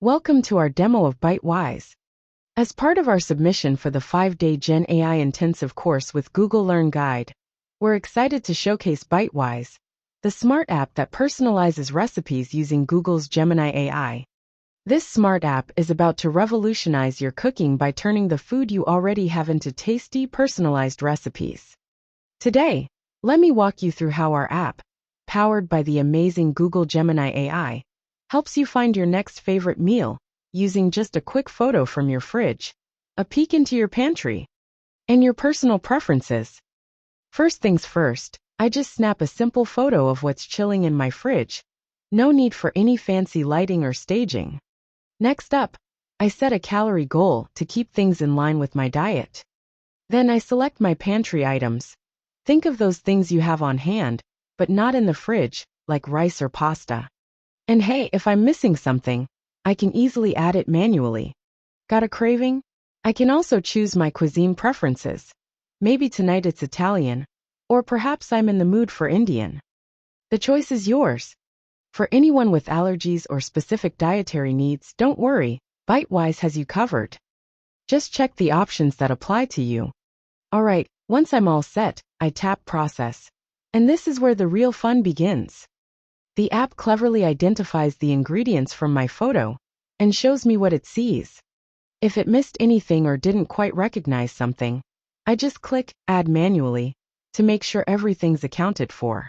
Welcome to our demo of BiteWise. As part of our submission for the 5-day Gen AI intensive course with Google Learn Guide, we're excited to showcase BiteWise, the smart app that personalizes recipes using Google's Gemini AI. This smart app is about to revolutionize your cooking by turning the food you already have into tasty, personalized recipes. Today, let me walk you through how our app, powered by the amazing Google Gemini AI, helps you find your next favorite meal using just a quick photo from your fridge, a peek into your pantry, and your personal preferences. First things first, I just snap a simple photo of what's chilling in my fridge. No need for any fancy lighting or staging. Next up, I set a calorie goal to keep things in line with my diet. Then I select my pantry items. Think of those things you have on hand, but not in the fridge, like rice or pasta. And hey, if I'm missing something, I can easily add it manually. Got a craving? I can also choose my cuisine preferences. Maybe tonight it's Italian, or perhaps I'm in the mood for Indian. The choice is yours. For anyone with allergies or specific dietary needs, don't worry, BiteWise has you covered. Just check the options that apply to you. Alright, once I'm all set, I tap Process. And this is where the real fun begins. The app cleverly identifies the ingredients from my photo and shows me what it sees. If it missed anything or didn't quite recognize something, I just click Add Manually to make sure everything's accounted for.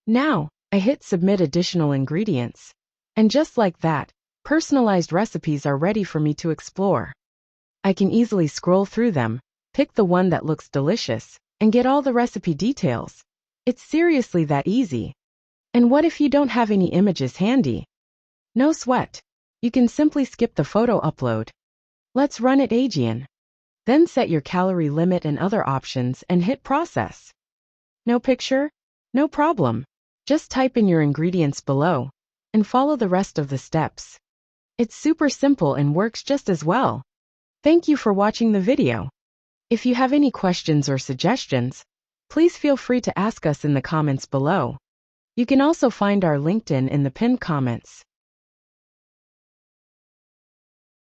Now, I hit Submit Additional Ingredients, and just like that, personalized recipes are ready for me to explore. I can easily scroll through them, pick the one that looks delicious, and get all the recipe details. It's seriously that easy. And what if you don't have any images handy? No sweat. You can simply skip the photo upload. Let's run it again. Then set your calorie limit and other options and hit Process. No picture? No problem. Just type in your ingredients below and follow the rest of the steps. It's super simple and works just as well. Thank you for watching the video. If you have any questions or suggestions, please feel free to ask us in the comments below. You can also find our LinkedIn in the pinned comments.